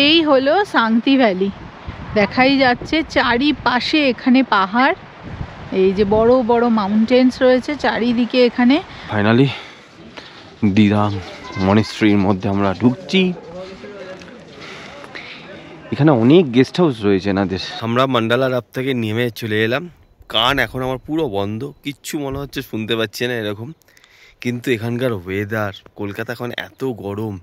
এই হলো সাংতি ভ্যালি, দেখাই যাচ্ছে চারিপাশে এখানে পাহাড়, এই যে বড় বড় মাউন্টেন্স রয়েছে চারিদিকে এখানে। ফাইনালি দিরাং মনেস্ট্রির মধ্যে আমরা ঢুকছি। এখানে অনেক গেস্ট হাউস রয়েছে এনাদের। আমরা মান্ডালা রাত থেকে নেমে চলে এলাম। কান এখন আমার পুরো বন্ধ, কিচ্ছু মনে হচ্ছে শুনতে পাচ্ছি না এরকম। কিন্তু এখানকার ওয়েদার, কলকাতা এখন এত গরম।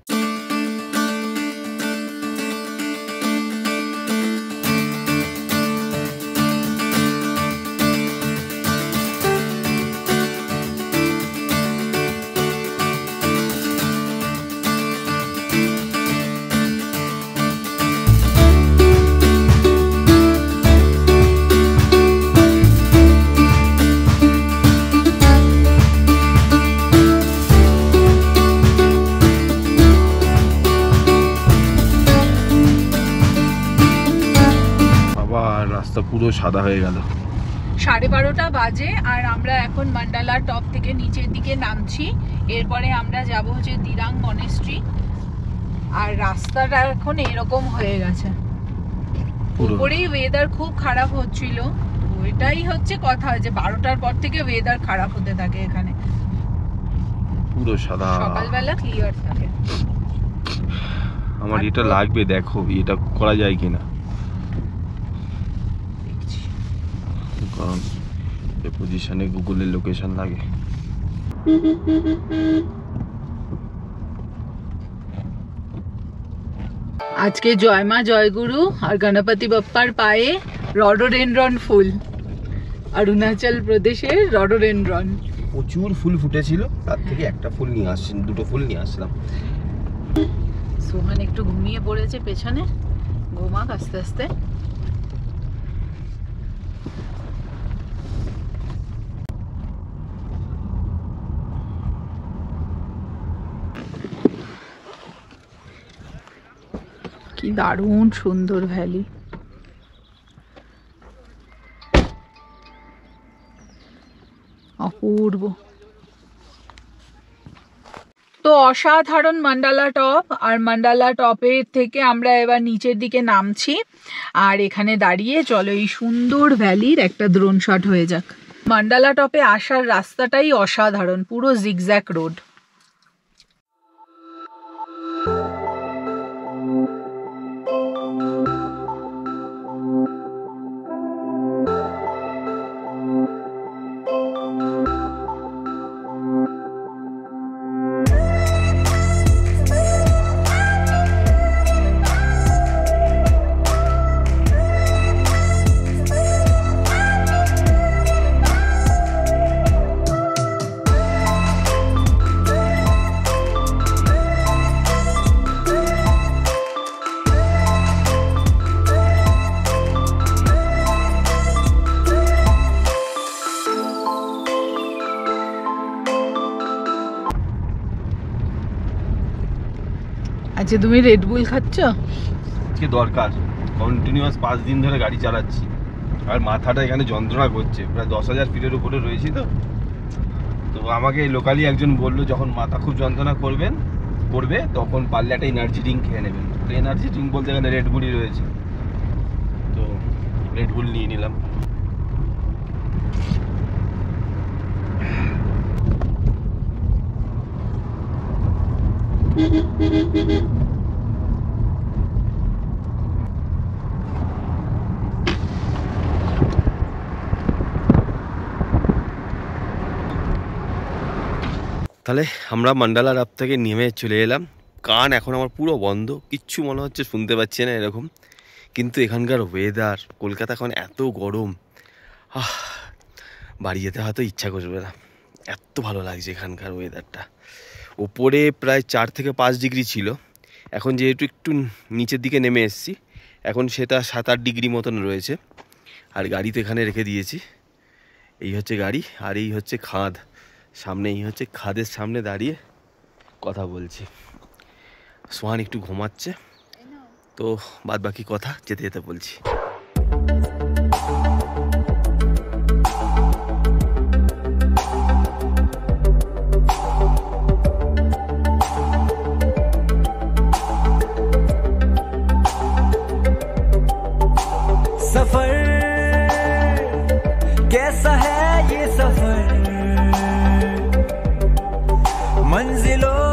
রাস্তা পুরো সাদা হয়ে গেল। 12:30 বাজে আর আমরা এখন মান্ডালা টপ থেকে নিচের দিকে নামছি। এরপরে আমরা যাব হচ্ছে দিরাং মনেস্ট্রি। আর রাস্তাটা এখন এরকম হয়ে গেছে, উপরেই ওয়েদার খুব খারাপ হচ্ছিল। ওইটাই হচ্ছে কথা যে 12টার পর থেকে ওয়েদার খারাপ হতে থাকে এখানে, পুরো সাদা। সকালবেলা ক্লিয়ার থাকে। আমার এটা লাগবে, দেখো এটা করা যায় কিনা, কারণ এই পজিশনে গুগলের লোকেশন লাগে। আজকে জয় মা জয়গুরু আর গণপতি বাপ্পার পায়ে রডোডেনড্রন ফুল, অরুণাচল প্রদেশের রডোডেনড্রন। প্রচুর ফুল ফুটেছিল, তার থেকে একটা ফুল নিয়ে আসছেন, দুটো ফুল নিয়ে আসলাম। সোহান একটু ঘুমিয়ে পড়েছে পেছনে, ঘুমাক আস্তে আস্তে। কি দারুণ সুন্দর ভ্যালি, অপূর্ব। তো অসাধারণ মান্ডালা টপ, আর মান্ডালা টপের থেকে আমরা এবার নিচের দিকে নামছি। আর এখানে দাঁড়িয়ে চলো এই সুন্দর ভ্যালির একটা ড্রোন শট হয়ে যাক। মান্ডালা টপে আসার রাস্তাটাই অসাধারণ, পুরো জিগজ্যাগ রোড। আচ্ছা, তুমি রেড বুল খাচ্ছ? কি দরকার, কন্টিনিউয়াস 5 দিন ধরে গাড়ি চালাচ্ছি আর মাথাটা এখানে যন্ত্রণা করছে। প্রায় 10,000 ফিটের উপরে রয়েছি। তো আমাকে লোকালি একজন বললো যখন মাথা খুব যন্ত্রণা করবে তখন পারলে একটা এনার্জি ড্রিঙ্ক খেয়ে নেবেন। তো এনার্জি ড্রিঙ্ক বলতে এখানে রেড বুলই রয়েছে, তো রেড বুল নিয়ে নিলাম। তাহলে আমরা মান্ডালা রাত থেকে নেমে চলে এলাম। কান এখন আমার পুরো বন্ধ, কিচ্ছু মনে হচ্ছে শুনতে পাচ্ছি না এরকম। কিন্তু এখানকার ওয়েদার, কলকাতা এখন এত গরম, বাড়ি যেতে হয়তো ইচ্ছা করবে না, এত ভালো লাগছে এখানকার ওয়েদারটা। ওপরে প্রায় 4 থেকে 5 ডিগ্রি ছিল, এখন যেহেতু একটু নিচের দিকে নেমে এসেছি এখন সেটা 7-8 ডিগ্রি মতন রয়েছে। আর গাড়ি তো এখানে রেখে দিয়েছি, এই হচ্ছে গাড়ি আর এই হচ্ছে খাদ সামনে, এই হচ্ছে খাদের সামনে দাঁড়িয়ে কথা বলছি। সোহান একটু ঘুমাচ্ছে, তো বাদ বাকি কথা যেতে যেতে বলছি। सफर कैसा है ये सफर, मंजिलों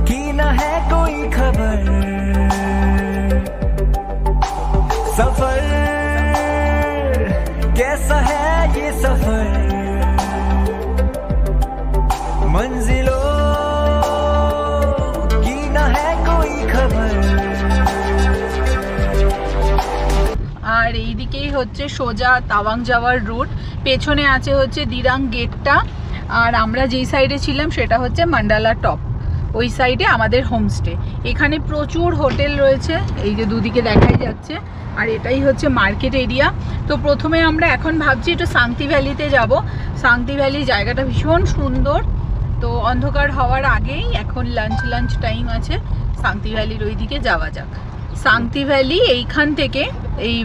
की न है कोई खबर, सफर कैसा है ये सफर, मंजिलों की न है कोई खबर। আর এইদিকেই হচ্ছে সোজা তাওয়াং যাওয়ার রুট, পেছনে আছে হচ্ছে দিরাং গেটটা, আর আমরা যেই সাইডে ছিলাম সেটা হচ্ছে মান্ডালা টপ, ওই সাইডে আমাদের হোমস্টে। এখানে প্রচুর হোটেল রয়েছে, এই যে দুদিকে দেখাই যাচ্ছে, আর এটাই হচ্ছে মার্কেট এরিয়া। তো প্রথমে আমরা এখন ভাবছি একটু সাংতি ভ্যালিতে যাব। সাংতি ভ্যালি জায়গাটা ভীষণ সুন্দর, তো অন্ধকার হওয়ার আগেই এখন লাঞ্চ টাইম আছে, সাংতি ভ্যালির ওই দিকে যাওয়া যাক। সাংতি ভ্যালি এইখান থেকে এই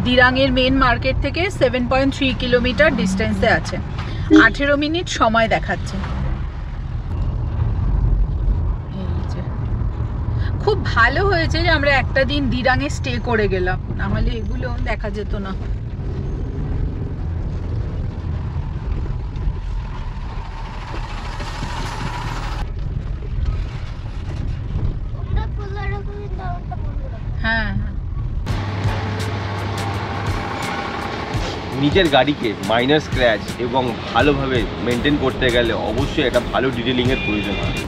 দিরাংয়ের মেন মার্কেট থেকে 7.3 কিলোমিটার ডিস্টেন্সে আছে, 18 মিনিট সময় দেখাচ্ছে। খুব ভালো হয়েছে যে আমরা একটা দিন দিরাংয়ে স্টে করে গেলাম, নাহলে এগুলো দেখা যেত না। হ্যাঁ, নিজের গাড়িকে মাইনার স্ক্র্যাচ এবং ভালোভাবে মেনটেন করতে গেলে অবশ্যই একটা ভালো ডিটেলিংয়ের প্রয়োজন হয়।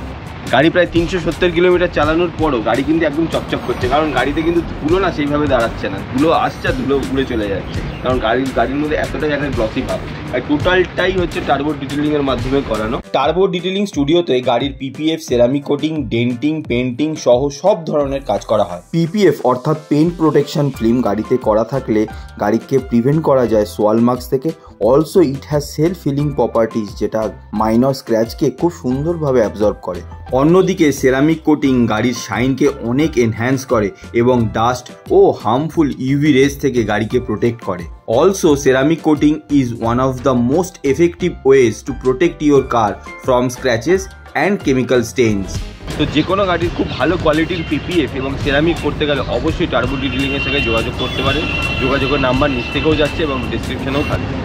গাড়ি প্রায় 370 কিলোমিটার চালানোর পরও গাড়ি কিন্তু একদম চকচক করছে, কারণ গাড়িতে কিন্তু ধুলো না সেইভাবে দাঁড়াচ্ছে না, ধুলো আসছে ধুলো উড়ে চলে যাচ্ছে, কারণ গাড়ির মধ্যে এতটাই একটা গ্লসি ভাব। আর টোটালটাই হচ্ছে টার্বো ডিটেলিংয়ের মাধ্যমে করানো। টার্বো ডিটেলিং স্টুডিওতে গাড়ির PPF, ceramic coating, denting, painting সহ সব ধরনের কাজ করা হয়। পিপিএফ অর্থাৎ পেইন্ট প্রোটেকশন ফিল্ম গাড়িতে করা থাকলে গাড়িকে প্রিভেন্ট করা যায় সোয়াল মার্কস থেকে। Also it has self filling properties, যেটা মাইনর স্ক্র্যাচকে খুব সুন্দরভাবে অ্যাবজর্ব করে। অন্যদিকে সেরামিক কোটিং গাড়ির শাইনকে অনেক এনহ্যান্স করে এবং ডাস্ট ও হার্মফুল ইউভি রেস থেকে গাড়িকে প্রোটেক্ট করে। Also ceramic coating is one of the most effective ways to protect your car from scratches and chemical stains. তো যে কোনো গাড়ির খুব ভালো কোয়ালিটির পিপিএফ এবং সেরামিক করতে গেলে অবশ্যই টার্বো ডিটেলিংয়ের সাথে যোগাযোগ করতে পারেন। যোগাযোগের নাম্বার নিচ থেকেও যাচ্ছে এবং ডিসক্রিপশনেও থাকবে।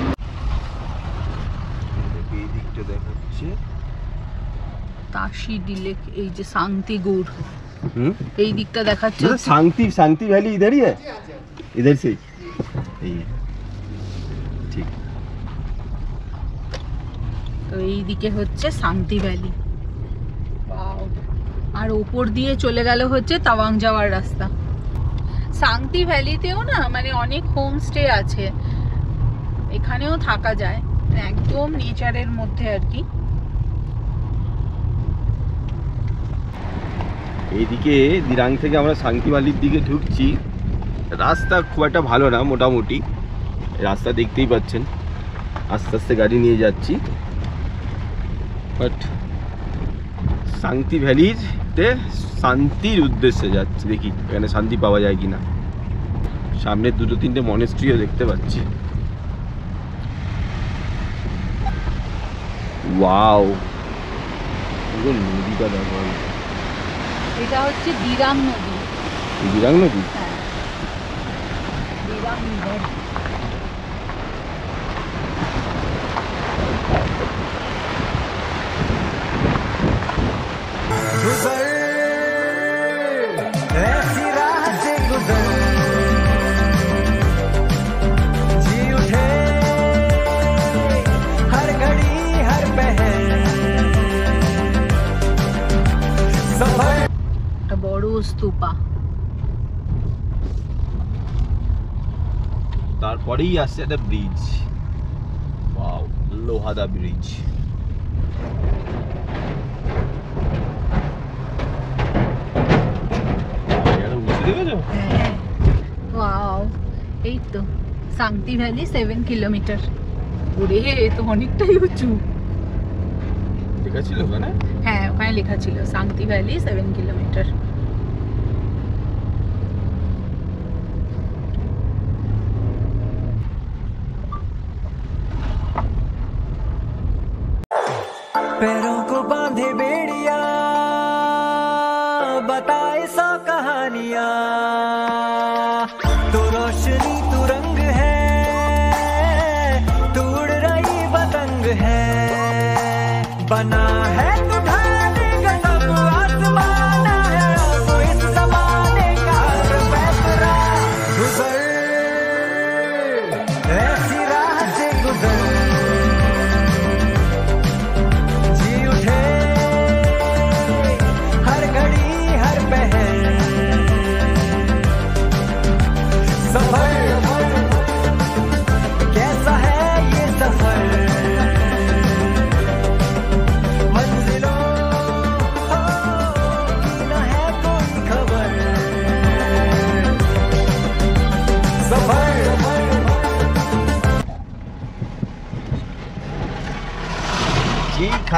এই দিকটা দেখাচ্ছে তাশি ডিলেক, এই যে সাংতি গুড়, এই দিকটা দেখাচ্ছে शांति वैली इधर ही है, इधर से ठीक। তো এই দিকে হচ্ছে শান্তি ভ্যালি, আর ওপর দিয়ে চলে গেল হচ্ছে তাওয়াং যাওয়ার রাস্তা। শান্তি ভ্যালিতেও না মানে অনেক হোমস্টে আছে, এখানেও থাকা যায়, একদম নেচারের মধ্যে আর কি। এইদিকে দিরাং থেকে আমরা শান্তি ভ্যালির দিকে ঢুকছি, রাস্তা খুব একটা ভালো না, মোটামুটি রাস্তা দেখতেই পাচ্ছেন, আস্তে আস্তে গাড়ি নিয়ে যাচ্ছি। বাট শান্তি ভ্যালিতে শান্তির উদ্দেশ্যে যাচ্ছি, দেখি এখানে শান্তি পাওয়া যায় কিনা। সামনে দুটো তিনটে মনেস্ট্রিও দেখতে পাচ্ছি। ওয়াও, পুরো নদীটা দেখো, এটা হচ্ছে দিরাং নদী। দিরাং নদী? হ্যাঁ, দিরাং রিভার। गुजर ऐसी राह से गुजर, जी उठे हर घड़ी हर पहर, सफर। একটা বড় স্তূপা, তারপরেই আসছে একটা ব্রিজ। ওয়াও, লোহাদা ব্রিজ। ওয়াও, এই তো শান্তি ভ্যালি 7 কিলোমিটার। ওরে, তো অনেকটাই উঁচু। লেখা ছিল ওখানে? হ্যাঁ, ওখানে লেখা ছিল শান্তি ভ্যালি 7 কিলোমিটার। पैरों को बांधे बेड़िया, बताए 100 कहानियां, तो रोशन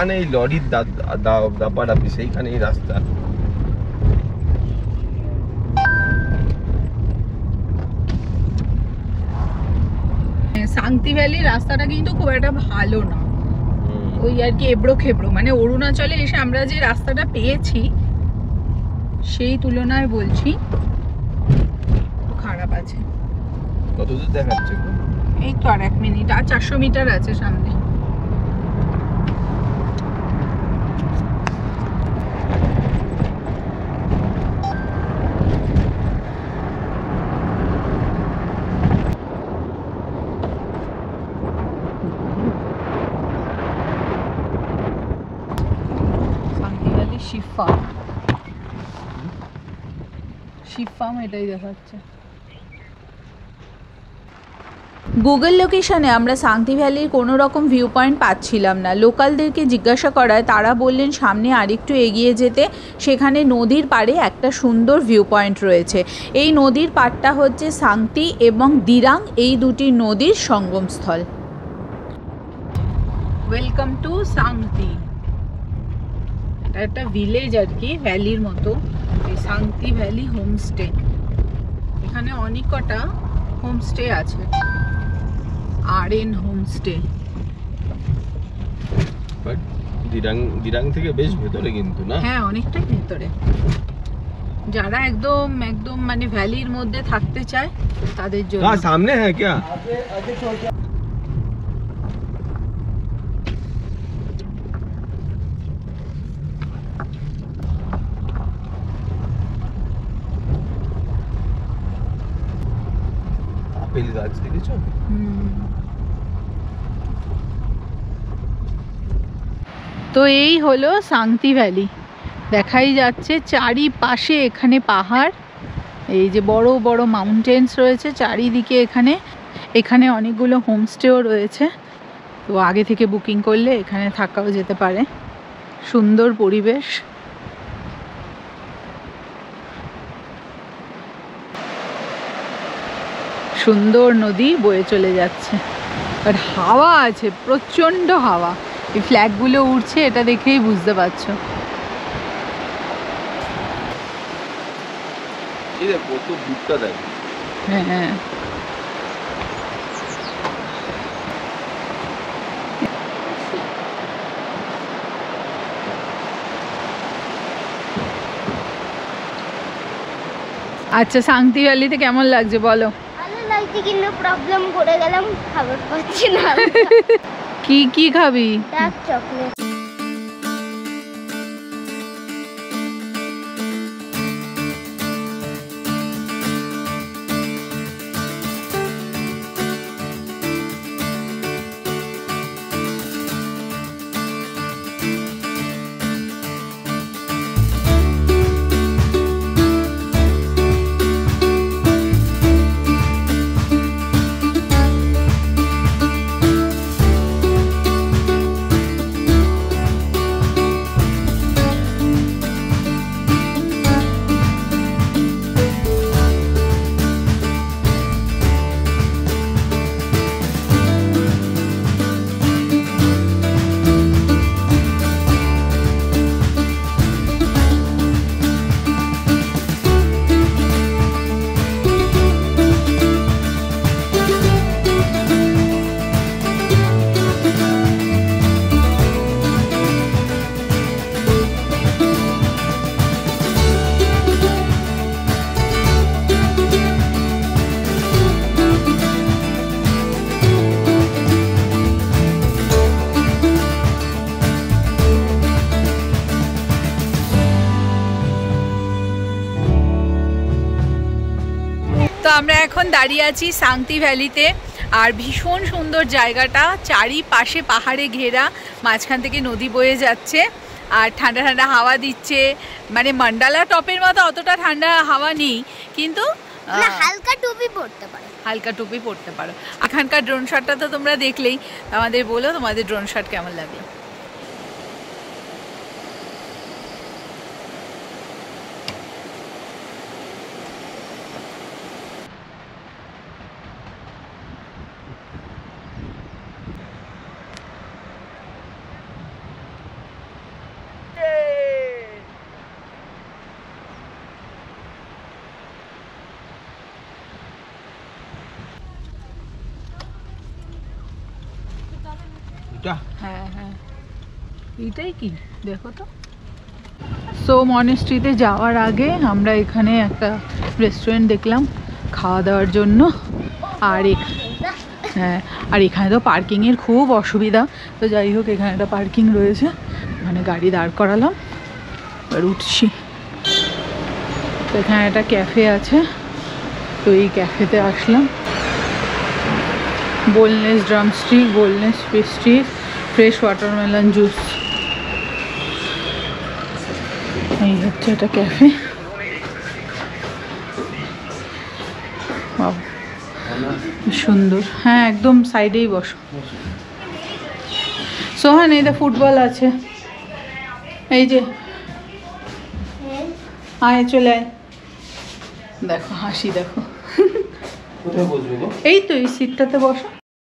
যেখানে এই লরির দাপাডাপি সেইখানে এই রাস্তা। সাংতি ভ্যালির রাস্তাটা কিন্তু খুব একটা ভালো না, ওই আর কি এবড়ো খেবড়ো। মানে অরুণাচলে এসে আমরা যে রাস্তাটা পেয়েছি সেই তুলনায় বলছি খারাপ আছে। কত দূর দেখাচ্ছে? এই তো আর 1 মিনিট, আর 400 মিটার আছে সামনে। শিব ফার্ম এটাই দেখাচ্ছে। গুগল লোকেশনে আমরা সাংতি ভ্যালির কোনো রকম ভিউ পয়েন্ট পাচ্ছিলাম না। লোকালদেরকে জিজ্ঞাসা করায় তারা বললেন সামনে আরেকটু এগিয়ে যেতে সেখানে নদীর পাড়ে একটা সুন্দর ভিউ পয়েন্ট রয়েছে। এই নদীর পাড়টা হচ্ছে সাংতি এবং দিরাং, এই দুটি নদীর সঙ্গমস্থল। Welcome to Sangti. এটা একটা ভিলেজ আর কি, ভ্যালির মতো। এই সাংতি ভ্যালি হোমস্টে, এখানে অনেক কটা হোমস্টে আছে। R homestay. দিরাং থেকে বেশ ভেতরে কিন্তু না? হ্যাঁ, অনেকটাই ভেতরে। যারা একদম একদম মানে ভ্যালির মধ্যে থাকতে চায় তাদের জন্য। হ্যাঁ, সামনে হ্যাঁ क्या? আপেল গাছ দেখেছো? তো এই হলো সাংতি ভ্যালি। দেখাই যাচ্ছে চারিপাশে এখানে পাহাড়, এই যে বড় বড় মাউন্টেন্স রয়েছে চারিদিকে। এখানে অনেকগুলো হোমস্টেও রয়েছে, তো আগে থেকে বুকিং করলে এখানে থাকাও যেতে পারে। সুন্দর পরিবেশ। সুন্দর নদী বয়ে চলে যাচ্ছে, আর হাওয়া আছে, প্রচণ্ড হাওয়া। এই ফ্ল্যাগগুলো উড়ছে, এটা দেখেই বুঝতে পারছো। হ্যাঁ, আচ্ছা, সাংতি ভ্যালিতে কেমন লাগছে বলো? ভালো লাগছে, কিন্তু প্রবলেম করে গেলাম, খাবার পাচ্ছি না। কি খাবি? Dark chocolate. তো আমরা এখন দাঁড়িয়ে আছি সাংতি ভ্যালিতে, আর ভীষণ সুন্দর জায়গাটা। চারিপাশে পাহাড়ে ঘেরা, মাঝখান থেকে নদী বয়ে যাচ্ছে, আর ঠান্ডা ঠান্ডা হাওয়া দিচ্ছে। মানে মান্ডালা টপের মতো অতটা ঠান্ডা হাওয়া নেই, কিন্তু হালকা টুপি পরতে পারো। হালকা টুপি পরতে পারো। এখানকার ড্রোন শটটা তো তোমরা দেখলেই, আমাদের বলো তোমাদের ড্রোন শট কেমন লাগলো? এইটা হ্যাঁ হ্যাঁ এইটাই কি দেখো তো। সো মনেস্ট্রিতে যাওয়ার আগে আমরা এখানে একটা রেস্টুরেন্ট দেখলাম খাওয়া দাওয়ার জন্য। আর হ্যাঁ, আর এখানে তো পার্কিংয়ের খুব অসুবিধা, তো যাই হোক এখানে একটা পার্কিং রয়েছে, ওখানে গাড়ি দাঁড় করালাম, এবার উঠছি। তো এখানে একটা ক্যাফে আছে, তো এই ক্যাফেতে আসলাম। Boneless drumstick, boneless pastry, fresh watermelon juice, এই হচ্ছে এটা ক্যাফে। সুন্দর, হ্যাঁ একদম সাইডেই বসো। সোহান এই ফুটবল আছে, এই যে আয় চলে আয়, দেখো হাসি দেখো। এই তো এই সিটটাতে বসো।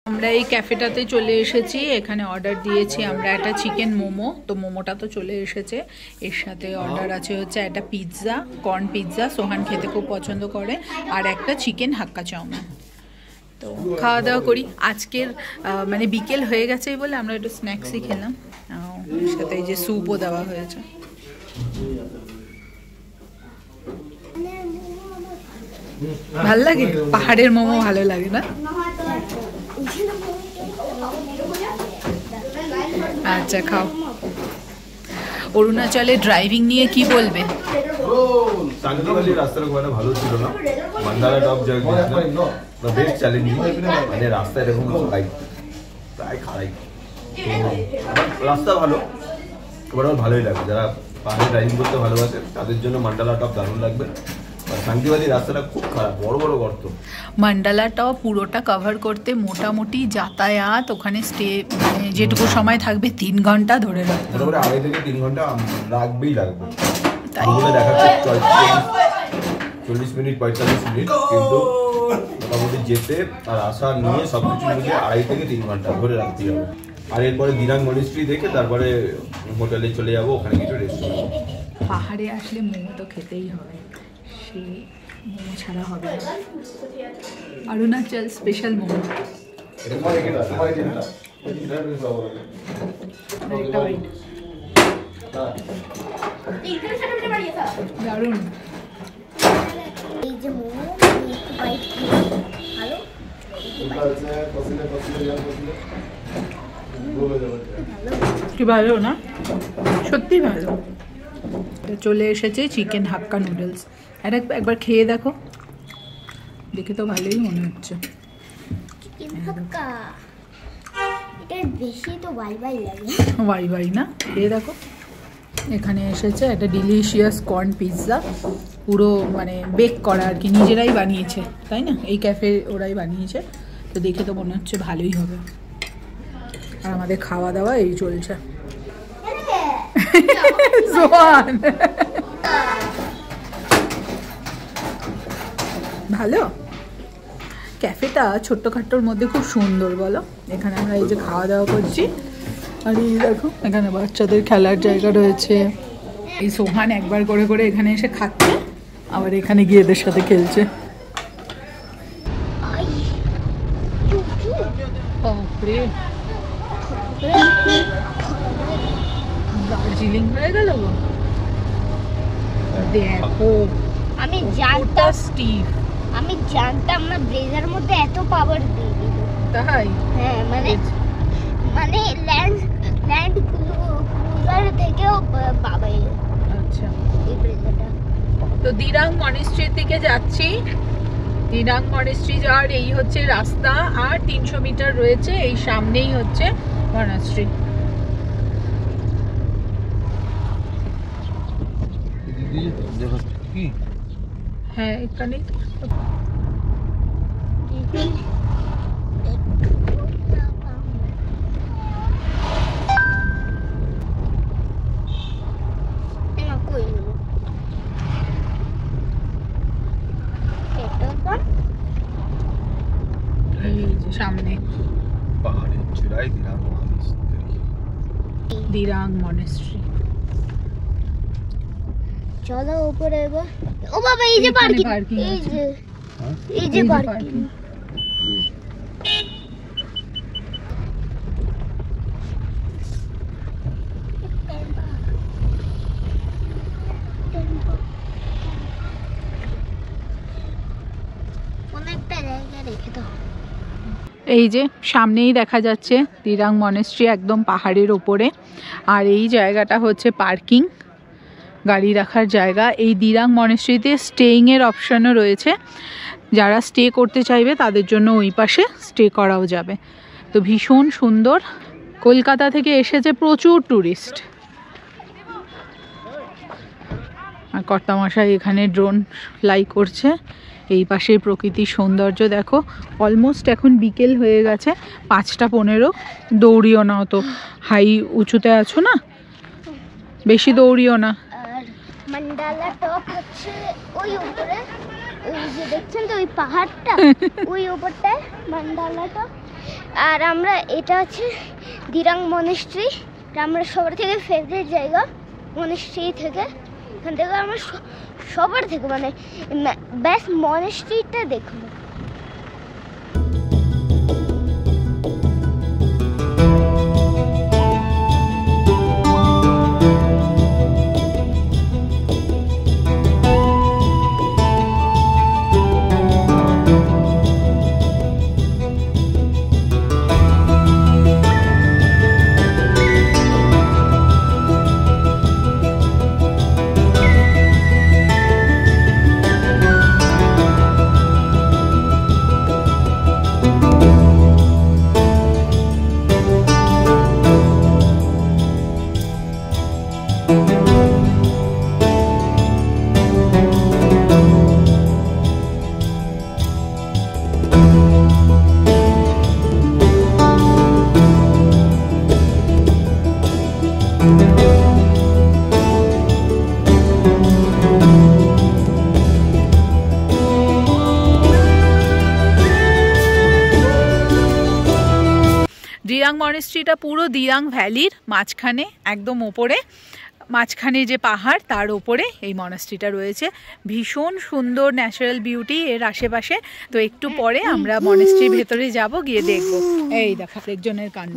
আমরা এই ক্যাফেটাতে চলে এসেছি, এখানে অর্ডার দিয়েছি আমরা একটা চিকেন মোমো, তো মোমোটা তো চলে এসেছে। এর সাথে অর্ডার আছে হচ্ছে একটা পিৎজা, কর্ন পিৎজা, সোহান খেতে খুব পছন্দ করে, আর একটা চিকেন হাক্কা চাউমিন। তো খাওয়া দাওয়া করি। আজকের মানে বিকেল হয়ে গেছে বলে আমরা একটু স্ন্যাক্সই খেলাম, এর সাথে এই যে স্যুপও দেওয়া হয়েছে। ভাল লাগে, পাহাড়ের মোমো ভালো লাগে না? আচ্ছা খাও। অরুণাচলে ড্রাইভিং নিয়ে কি বলবে? সাংগীবালি রাস্তাটা খুব একটা ভালো ছিল না, মান্দালা টপ বেশ চ্যালেঞ্জিং, মানে রাস্তা এরকম প্রায় খারাই, তো রাস্তা ভালো, এবার আমার ভালোই লাগে। যারা পাহাড়ে ড্রাইভিং করতে ভালোবাসে তাদের জন্য মান্দালা টপ দারুণ লাগবে। সাংগীবালি রাস্তাটা খুব খারাপ, বড় বড় গর্ত। মান্ডালা টপ পুরোটা কভার করতে মোটামুটি যাতায়াত ওখানে স্টে মানে যেটুকু সময় থাকবে 3 ঘন্টা ধরে রাখতে হবে। আড়াই থেকে 3 ঘন্টা লাগবেই লাগবে। গুগলে দেখাচ্ছে 40 মিনিট 45 মিনিট, কিন্তু মোটামুটি যেতে আর আসা নিয়ে সবকিছু মিলিয়ে 2.5 থেকে 3 ঘন্টা ধরে রাখতে হবে। আর এরপরে দিরাং মনেস্ট্রি দেখে তারপরে হোটেলে চলে যাবো, ওখানে কিছু রেস্ট করবো। পাহাড়ে আসলে মোমো তো খেতেই হবে, সে মোমো ছাড়া হবে না। অরুণাচল স্পেশাল মোমো। দারুণ। এই যে মোমো একটু বাইট ভালো, কি ভালো না, সত্যি ভালো। চলে এসেছে চিকেন হাক্কা নুডলস, একবার খেয়ে দেখো, দেখে তো ভালোই মনে হচ্ছে। চিকেন হাক্কা এটা বেশি তো বাই বাই লাগে, ওয়াই ওয়াই না, খেয়ে দেখো। এখানে এসেছে একটা ডিলিশিয়াস কর্ন পিৎজা, পুরো মানে বেক করা আর কি, নিজেরাই বানিয়েছে তাই না, এই ক্যাফে ওরাই বানিয়েছে, তো দেখে তো মনে হচ্ছে ভালোই হবে। আর আমাদের খাওয়া দাওয়া এই চলছে। সোহান ভালো ক্যাফেটা, ছোট্টখাট্টোর মধ্যে খুব সুন্দর বলো। এখানে আমরা এই যে খাওয়া দাওয়া করছি, আর এই দেখো এখানে বাচ্চাদের খেলার জায়গা রয়েছে। এই সোহান একবার করে করে এখানে এসে খাচ্ছে, আবার এখানে গিয়ে এদের সাথে খেলছে। বাপরে, দার্জিলিং হয়ে গেল গো। দেখো আমি জানতাম, স্টিভ, আমি জানতাম না ব্লেজার মধ্যে এত পাওয়ার দিয়ে দিল। তাই হ্যাঁ মানে ল্যান্ড ক্রুজার থেকেও পাবে। আচ্ছা, এই ব্লেজারটা তো দিরাং মনেস্ট্রির দিকে যাচ্ছি। দিরাং মনেস্ট্রি যাওয়ার এই হচ্ছে রাস্তা, আর 300 মিটার রয়েছে, এই সামনেই হচ্ছে মনেস্ট্রি। হ্যাঁ এখানেই তো। সামনে পাহাড়ের চূড়ায় দিরাং মনেস্ট্রি। চলো উপরে এবার। ও বাবা এই যে পার্কিং, এই যে পার্কিং। তো। এই যে সামনেই দেখা যাচ্ছে দিরাং মনেস্ট্রি, একদম পাহাড়ের ওপরে। আর এই জায়গাটা হচ্ছে পার্কিং, গাড়ি রাখার জায়গা। এই দিরাং মনেস্ট্রিতে স্টেইংয়ের অপশানও রয়েছে, যারা স্টে করতে চাইবে তাদের জন্য ওই পাশে স্টে করাও যাবে। তো ভীষণ সুন্দর। কলকাতা থেকে এসেছে প্রচুর ট্যুরিস্ট। আর কর্তামশাই এখানে ড্রোন ফ্লাই করছে। এই পাশের প্রকৃতির সৌন্দর্য দেখো। অলমোস্ট এখন বিকেল হয়ে গেছে, 5:15। দৌড়িও না, অত হাই উঁচুতে আছো না, বেশি দৌড়িও না। আর মান্ডালা টপ হচ্ছে ওই উপরে, ওই যে দেখছেন তো ওই পাহাড়টা, ওই উপরটায় মান্ডালা টপ। আর আমরা এটা হচ্ছে দিরাং মনেস্ট্রি, আমরা সবার থেকে ফেভারিট জায়গা মনেস্ট্রি থেকে। এখান থেকে আমরা সবার থেকে মানে বেস্ট মনেস্ট্রিটা দেখবো। দিরাং মনেস্ট্রিটা পুরো দিরাং ভ্যালির মাঝখানে, একদম ওপরে, মাঝখানে যে পাহাড় তার ওপরে এই মনেস্ট্রিটা রয়েছে। ভীষণ সুন্দর ন্যাচারাল বিউটি এর আশেপাশে। তো একটু পরে আমরা মনেস্ট্রির ভেতরে যাব, গিয়ে দেখবো। এই দেখা একজনের কাণ্ড।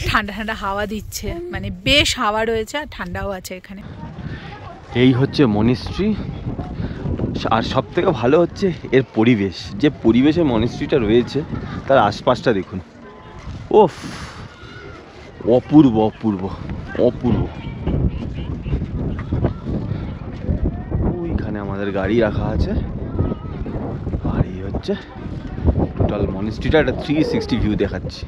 ঠান্ডা ঠান্ডা হাওয়া দিচ্ছে, মানে বেশ হাওয়া রয়েছে আর ঠান্ডাও আছে এখানে। এই হচ্ছে মনেস্ট্রি। আর সব থেকে ভালো হচ্ছে এর পরিবেশ, যে পরিবেশে মনেস্ট্রিটা রয়েছে তার আশপাশটা দেখুন। ওফ, অপূর্ব অপূর্ব অপূর্ব। ওইখানে আমাদের গাড়ি রাখা আছে। আর এই হচ্ছে টোটাল মনেস্ট্রিটা, একটা 360 ভিউ দেখাচ্ছি।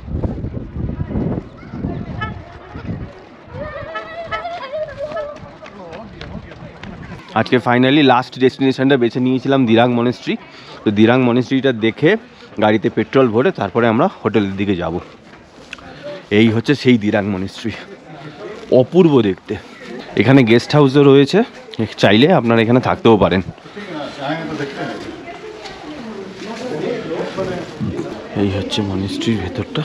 আজকে ফাইনালি লাস্ট ডেস্টিনেশনটা বেছে নিয়েছিলাম দিরাং মনেস্ট্রি। তো দিরাং মনেস্ট্রিটা দেখে গাড়িতে পেট্রোল ভরে তারপরে আমরা হোটেলের দিকে যাব। এই হচ্ছে সেই দিরাং মনেস্ট্রি, অপূর্ব দেখতে। এখানে গেস্ট হাউসও রয়েছে, চাইলে আপনারা এখানে থাকতেও পারেন। এই হচ্ছে মনেস্ট্রির ভেতরটা।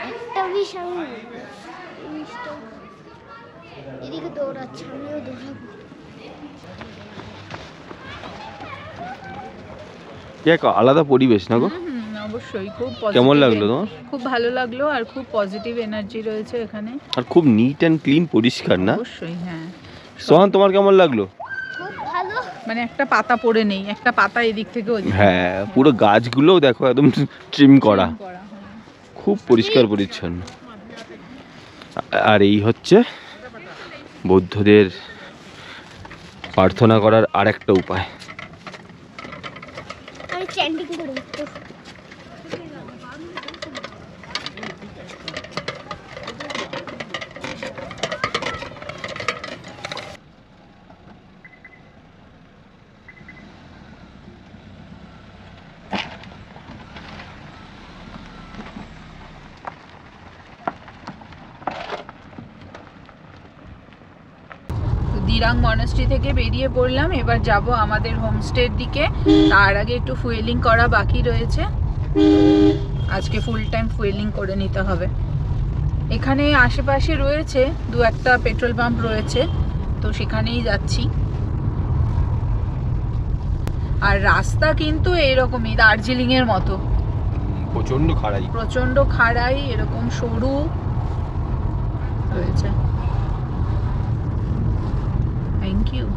একটা বিষ আমি এদিকে দৌড়াচ্ছে, আমিও দৌড়াবো। আলাদা পরিবেশ না গো? অবশ্যই খুব কেমন লাগলো তোমার? খুব ভালো লাগলো, আর খুব পজিটিভ এনার্জি রয়েছে এখানে, আর খুব নিট অ্যান্ড ক্লিন, পরিষ্কার না? অবশ্যই। হ্যাঁ, সোহান তোমার কেমন লাগলো? খুব ভালো। মানে একটা পাতা পড়ে নেই, একটা পাতা এদিক থেকে ওদিক। হ্যাঁ, পুরো গাছগুলোও দেখো একদম ট্রিম করা, খুব পরিষ্কার পরিচ্ছন্ন। আর এই হচ্ছে বৌদ্ধদের প্রার্থনা করার আরেকটা উপায়। আমি চ্যান্ডিং করব তো। দিরাং মনাস্ট্রি থেকে বেরিয়ে পড়লাম, এবার যাব আমাদের হোমস্টের দিকে। তার আগে একটু ফুয়েলিং করা বাকি রয়েছে, আজকে ফুল টাইম ফুয়েলিং করে নিতে হবে। এখানে আশেপাশে রয়েছে দু একটা পেট্রোল পাম্প রয়েছে, তো সেখানেই যাচ্ছি। আর রাস্তা কিন্তু এইরকমই দার্জিলিং এর মতো, প্রচন্ড খাড়াই, এরকম সরু রয়েছে। Thank you.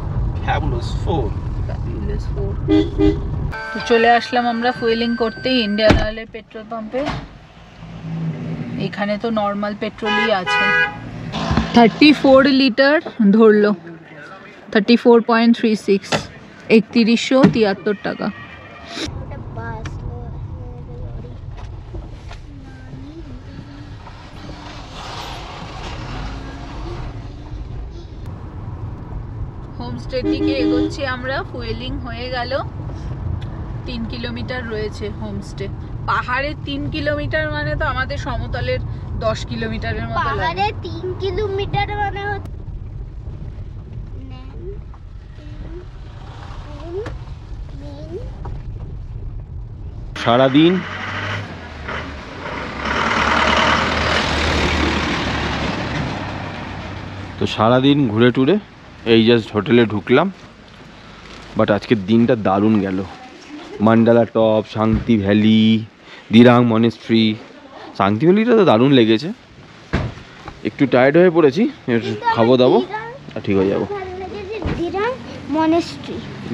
তো চলে আসলাম আমরা ফুয়েলিং করতে ইন্ডিয়ান অয়েলের পেট্রোল পাম্পে। এখানে তো নর্মাল পেট্রোলই আছে। 34 লিটার ধরলো, 34.36, 3173 টাকা। হোমস্টের দিকে এগোচ্ছি আমরা। ফুয়েলিং হয়ে গেল, 3 কিলোমিটার রয়েছে হোমস্টে। পাহাড়ে 3 কিলোমিটার মানে তো আমাদের সমতলের 10 কিলোমিটারের মতো লাগে। পাহাড়ে 3 কিলোমিটার মানে সারাদিন তো সারাদিন ঘুরে টুরে এই জাস্ট হোটেলে ঢুকলাম, বাট আজকের দিনটা দারুণ গেল। মান্ডালা টপ, শান্তি ভ্যালি, দিরাং মনেস্ট্রি। শান্তি ভ্যালিটা তো দারুণ লেগেছে, একটু টায়ার্ড হয়ে পড়েছি, খাবো দাবো আর ঠিক হয়ে যাবো।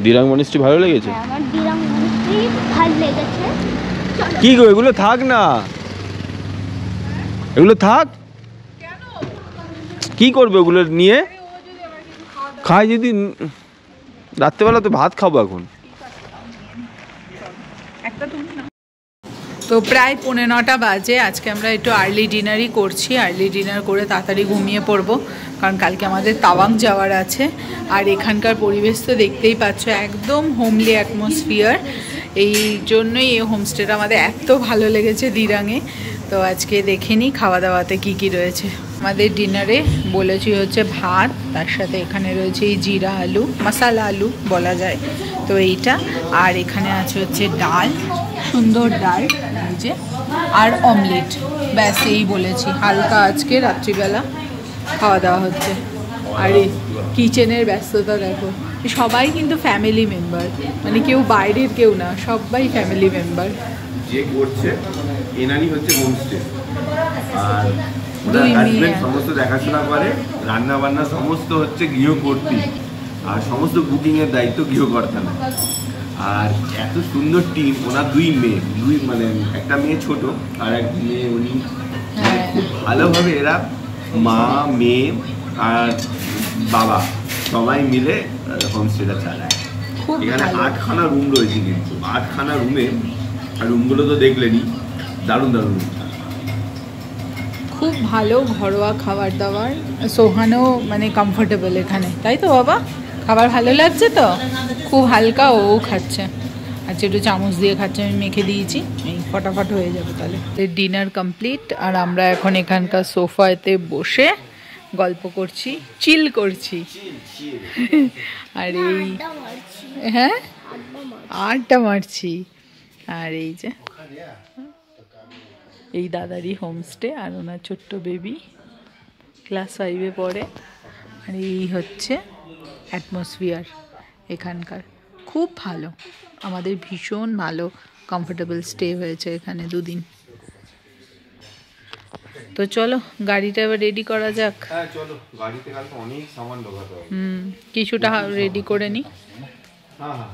দিরাং মনেস্ট্রি ভালো লেগেছে? আমার দিরাং মনেস্ট্রি ভালো লেগেছে। কি গো, এগুলো থাক না, এগুলো থাক। কি করবে ওগুলো নিয়ে? খাই যদি রাত্রেবেলা তো ভাত খাবো এখন। তো প্রায় 9:15 বাজে। আজকে আমরা একটু আর্লি ডিনারই করছি। আর্লি ডিনার করে তাড়াতাড়ি ঘুমিয়ে পড়বো, কারণ কালকে আমাদের তাওয়াং যাওয়ার আছে। আর এখানকার পরিবেশ তো দেখতেই পাচ্ছ, একদম হোমলি অ্যাটমসফিয়ার। এই জন্যই এই হোমস্টেটা আমাদের এত ভালো লেগেছে দিরাঙে। তো আজকে দেখে নিই খাওয়া দাওয়াতে কি কি রয়েছে। আমাদের ডিনারে বলেছি হচ্ছে ভাত, তার সাথে এখানে রয়েছে এই জিরা আলু, মশালা আলু বলা যায় তো এইটা। আর এখানে আছে হচ্ছে ডাল, সুন্দর ডাল যে, আর অমলেট। ব্যাস এই বলেছি। হালকা আজকে রাত্রিবেলা খাওয়া দাওয়া হচ্ছে। আর এই কিচেনের ব্যস্ততা দেখো, সবাই কিন্তু ফ্যামিলি মেম্বার, মানে কেউ বাইরের কেউ না, সবাই ফ্যামিলি মেম্বার। যে করছে এনারই হচ্ছে হোমস্টে, আর দুই মেয়ে সমস্ত দেখাশোনা করে, রান্না বান্না সমস্ত হচ্ছে গৃহকর্ত্রী, আর সমস্ত বুকিং এর দায়িত্ব গৃহকর্তা না। আর এত সুন্দর টিম, ওনার দুই মানে একটা মেয়ে ছোট আর এক মেয়ে উনি, খুব ভালোভাবে এরা মা মেয়ে আর বাবা সবাই মিলে হোমস্টেটা চালায়। এখানে 8খানা রুম রয়েছে, কিন্তু 8খানা রুমে, আর রুমগুলো তো দেখলেনি, দারুণ দারুণ। খুব ভালো ঘরোয়া খাবার দাবার। সোহানও মানে কমফোর্টেবল এখানে, তাই তো বাবা? খাবার ভালো লাগছে তো? খুব হালকা ও খাচ্ছে, আচ্ছা একটু চামচ দিয়ে খাচ্ছে, আমি মেখে দিয়েছি, এই ফটাফট হয়ে যাবে তাহলে। ডিনার কমপ্লিট, আর আমরা এখন এখানকার সোফাতে বসে গল্প করছি, চিল করছি। আর এই হ্যাঁ আড্ডা মারছি। আর এই যে এই দাদারই হোমস্টে, আর ওনার ছোট্ট বেবি ক্লাস 5-এ পড়ে। আর এই হচ্ছে অ্যাটমসফিয়ার এখানকার, খুব ভালো। আমাদের ভীষণ ভালো কমফোর্টেবল স্টে হয়েছে এখানে 2 দিন। তো চলো গাড়িটা এবার রেডি করা যাক। হ্যাঁ চলো, গাড়িতে কালকে অনেক সামান ঢোকাতে হবে। কিছুটা রেডি করে নি। হ্যাঁ হ্যাঁ।